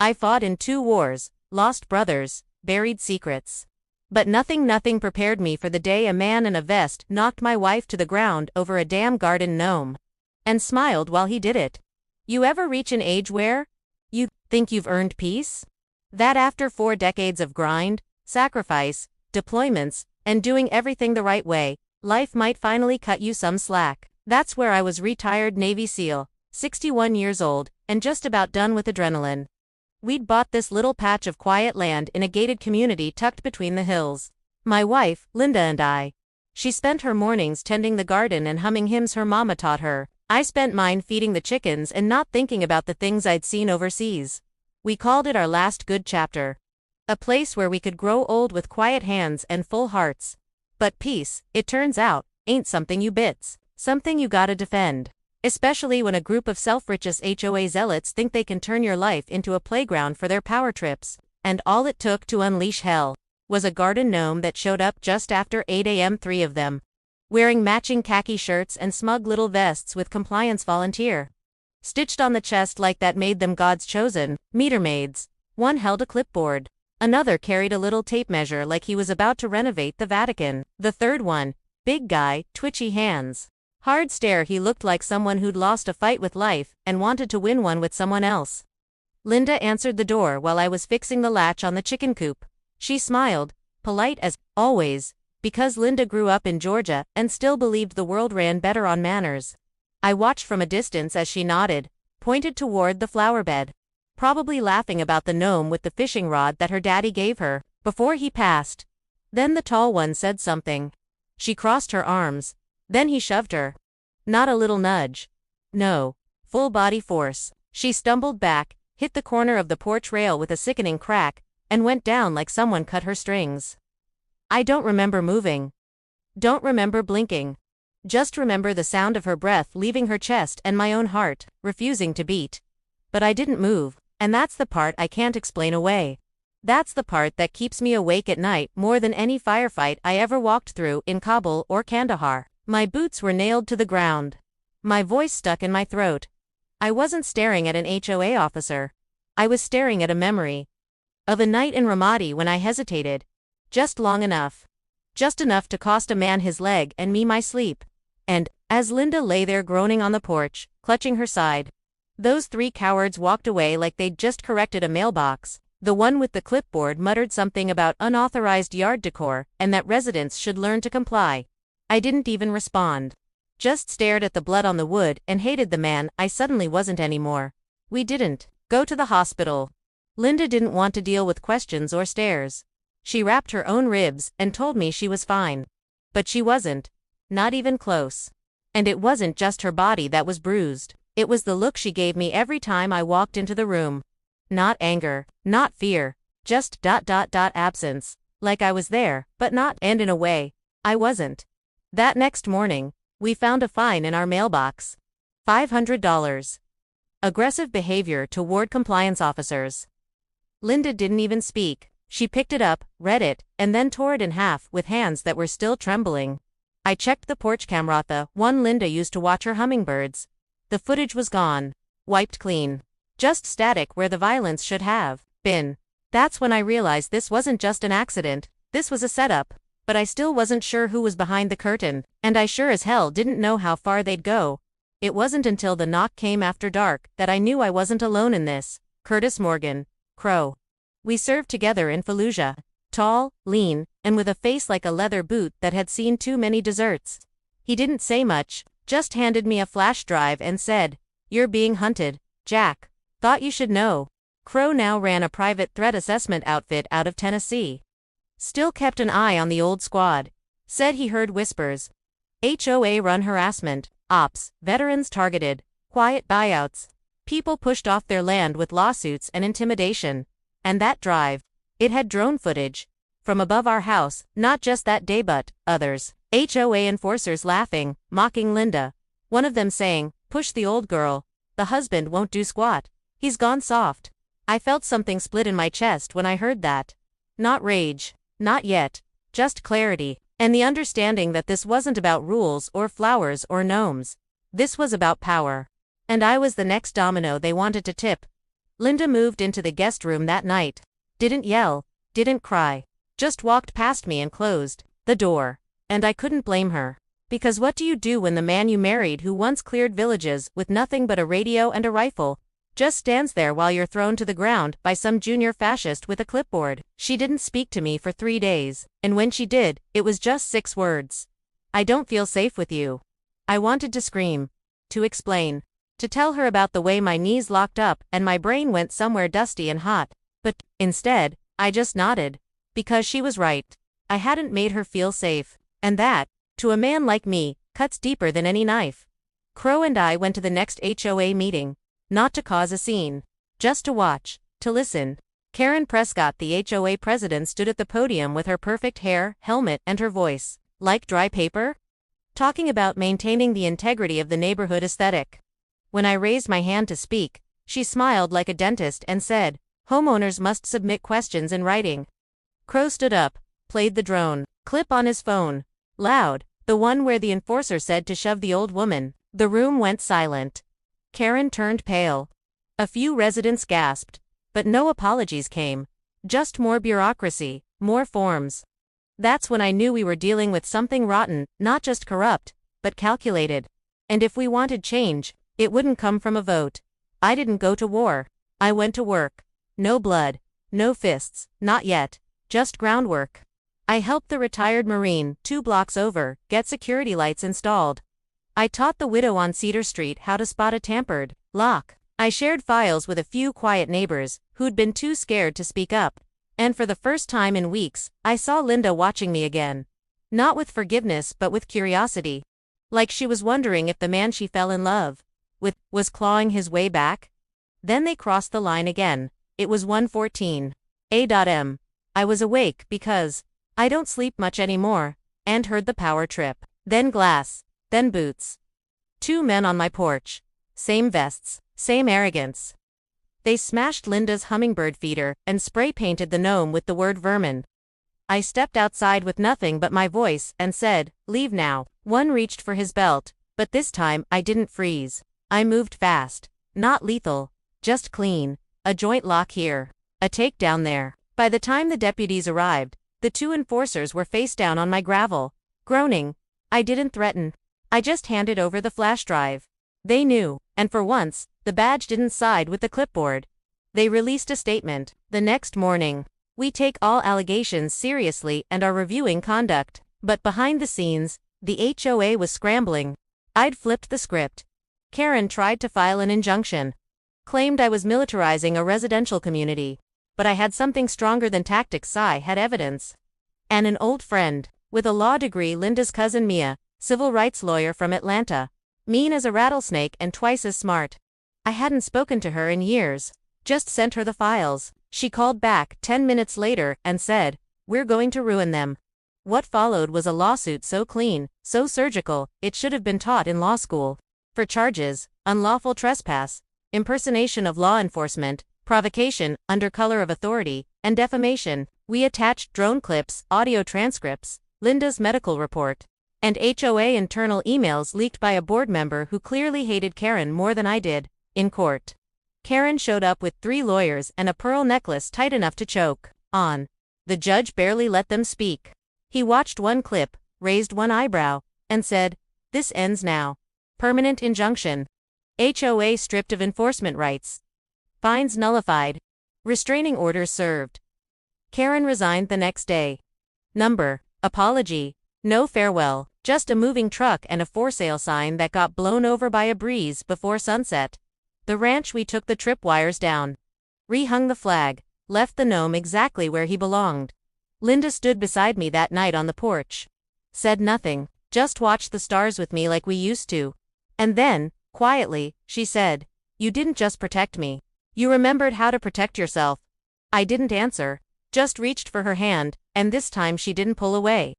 I fought in 2 wars, lost brothers, buried secrets. But nothing prepared me for the day a man in a vest knocked my wife to the ground over a damn garden gnome. And smiled while he did it. You ever reach an age where you think you've earned peace? That after 4 decades of grind, sacrifice, deployments, and doing everything the right way, life might finally cut you some slack. That's where I was, retired Navy SEAL, 61 years old, and just about done with adrenaline. We'd bought this little patch of quiet land in a gated community tucked between the hills. My wife, Linda, and I. She spent her mornings tending the garden and humming hymns her mama taught her. I spent mine feeding the chickens and not thinking about the things I'd seen overseas. We called it our last good chapter. A place where we could grow old with quiet hands and full hearts. But peace, it turns out, ain't something you bits. Something you gotta defend. Especially when a group of self-righteous HOA zealots think they can turn your life into a playground for their power trips. And all it took to unleash hell was a garden gnome that showed up just after 8 a.m. 3 of them. Wearing matching khaki shirts and smug little vests with compliance volunteer stitched on the chest like that made them God's chosen meter maids. One held a clipboard. Another carried a little tape measure like he was about to renovate the Vatican. The third one, big guy, twitchy hands. Hard stare, he looked like someone who'd lost a fight with life and wanted to win one with someone else. Linda answered the door while I was fixing the latch on the chicken coop. She smiled, polite as always, because Linda grew up in Georgia and still believed the world ran better on manners. I watched from a distance as she nodded, pointed toward the flower bed, probably laughing about the gnome with the fishing rod that her daddy gave her before he passed. Then the tall one said something. She crossed her arms. Then he shoved her. Not a little nudge. No, full body force. She stumbled back, hit the corner of the porch rail with a sickening crack, and went down like someone cut her strings. I don't remember moving. Don't remember blinking. Just remember the sound of her breath leaving her chest and my own heart, refusing to beat. But I didn't move, and that's the part I can't explain away. That's the part that keeps me awake at night more than any firefight I ever walked through in Kabul or Kandahar. My boots were nailed to the ground. My voice stuck in my throat. I wasn't staring at an HOA officer. I was staring at a memory of a night in Ramadi when I hesitated. Just long enough. Just enough to cost a man his leg and me my sleep. And, as Linda lay there groaning on the porch, clutching her side, those 3 cowards walked away like they'd just corrected a mailbox. The one with the clipboard muttered something about unauthorized yard decor and that residents should learn to comply. I didn't even respond. Just stared at the blood on the wood and hated the man I suddenly wasn't anymore. We didn't go to the hospital. Linda didn't want to deal with questions or stares. She wrapped her own ribs and told me she was fine. But she wasn't. Not even close. And it wasn't just her body that was bruised. It was the look she gave me every time I walked into the room. Not anger, not fear, just absence. Like I was there, but not, and in a way, I wasn't. That next morning, we found a fine in our mailbox. $500. Aggressive behavior toward compliance officers. Linda didn't even speak. She picked it up, read it, and then tore it in half with hands that were still trembling. I checked the porch camera, the one Linda used to watch her hummingbirds. The footage was gone. Wiped clean. Just static where the violence should have been. That's when I realized this wasn't just an accident, this was a setup. But I still wasn't sure who was behind the curtain, and I sure as hell didn't know how far they'd go. It wasn't until the knock came after dark that I knew I wasn't alone in this. Curtis Morgan, Crow. We served together in Fallujah. Tall, lean, and with a face like a leather boot that had seen too many desserts. He didn't say much, just handed me a flash drive and said, "You're being hunted, Jack. Thought you should know." Crow now ran a private threat assessment outfit out of Tennessee. Still kept an eye on the old squad. Said he heard whispers. HOA run harassment, ops, veterans targeted, quiet buyouts. People pushed off their land with lawsuits and intimidation. And that drive, it had drone footage. From above our house, not just that day but others. HOA enforcers laughing, mocking Linda. One of them saying, "Push the old girl. The husband won't do squat. He's gone soft." I felt something split in my chest when I heard that. Not rage. Not yet. Just clarity. And the understanding that this wasn't about rules or flowers or gnomes. This was about power. And I was the next domino they wanted to tip. Linda moved into the guest room that night. Didn't yell, didn't cry. Just walked past me and closed the door. And I couldn't blame her. Because what do you do when the man you married, who once cleared villages with nothing but a radio and a rifle, just stands there while you're thrown to the ground by some junior fascist with a clipboard? She didn't speak to me for 3 days, and when she did, it was just 6 words. I don't feel safe with you. I wanted to scream. To explain. To tell her about the way my knees locked up and my brain went somewhere dusty and hot. But, instead, I just nodded. Because she was right. I hadn't made her feel safe. And that, to a man like me, cuts deeper than any knife. Crow and I went to the next HOA meeting. Not to cause a scene. Just to watch. To listen. Karen Prescott, the HOA president, stood at the podium with her perfect hair, helmet, and her voice. Like dry paper? Talking about maintaining the integrity of the neighborhood aesthetic. When I raised my hand to speak, she smiled like a dentist and said, "Homeowners must submit questions in writing." Crow stood up, played the drone clip on his phone. Loud, the one where the enforcer said to shove the old woman. The room went silent. Karen turned pale. A few residents gasped. But no apologies came. Just more bureaucracy, more forms. That's when I knew we were dealing with something rotten, not just corrupt, but calculated. And if we wanted change, it wouldn't come from a vote. I didn't go to war. I went to work. No blood. No fists, not yet. Just groundwork. I helped the retired Marine, 2 blocks over, get security lights installed. I taught the widow on Cedar Street how to spot a tampered lock. I shared files with a few quiet neighbors who'd been too scared to speak up. And for the first time in weeks, I saw Linda watching me again. Not with forgiveness but with curiosity. Like she was wondering if the man she fell in love with was clawing his way back. Then they crossed the line again. It was 1:14 a.m. I was awake because I don't sleep much anymore, and heard the power trip. Then glass. Then boots. 2 men on my porch. Same vests. Same arrogance. They smashed Linda's hummingbird feeder and spray-painted the gnome with the word vermin. I stepped outside with nothing but my voice and said, "Leave now." One reached for his belt, but this time I didn't freeze. I moved fast. Not lethal. Just clean. A joint lock here. A takedown there. By the time the deputies arrived, the 2 enforcers were face down on my gravel, groaning. I didn't threaten. I just handed over the flash drive. They knew, and for once, the badge didn't side with the clipboard. They released a statement. The next morning, "We take all allegations seriously and are reviewing conduct." But behind the scenes, the HOA was scrambling. I'd flipped the script. Karen tried to file an injunction. Claimed I was militarizing a residential community. But I had something stronger than tactics. I had evidence. And an old friend, with a law degree, Linda's cousin Mia, civil rights lawyer from Atlanta. Mean as a rattlesnake and twice as smart. I hadn't spoken to her in years. Just sent her the files. She called back 10 minutes later and said, "We're going to ruin them." What followed was a lawsuit so clean, so surgical, it should have been taught in law school. For charges: unlawful trespass, impersonation of law enforcement, provocation under color of authority, and defamation. We attached drone clips, audio transcripts, Linda's medical report, and HOA internal emails leaked by a board member who clearly hated Karen more than I did. In court, Karen showed up with 3 lawyers and a pearl necklace tight enough to choke on. The judge barely let them speak. He watched one clip, raised one eyebrow, and said, "This ends now. Permanent injunction. HOA stripped of enforcement rights. Fines nullified. Restraining orders served." Karen resigned the next day. Apology. No farewell. Just a moving truck and a for sale sign that got blown over by a breeze before sunset. The ranch, we took the tripwires down. Rehung the flag. Left the gnome exactly where he belonged. Linda stood beside me that night on the porch. Said nothing. Just watched the stars with me like we used to. And then, quietly, she said, "You didn't just protect me. You remembered how to protect yourself." I didn't answer. Just reached for her hand, and this time she didn't pull away.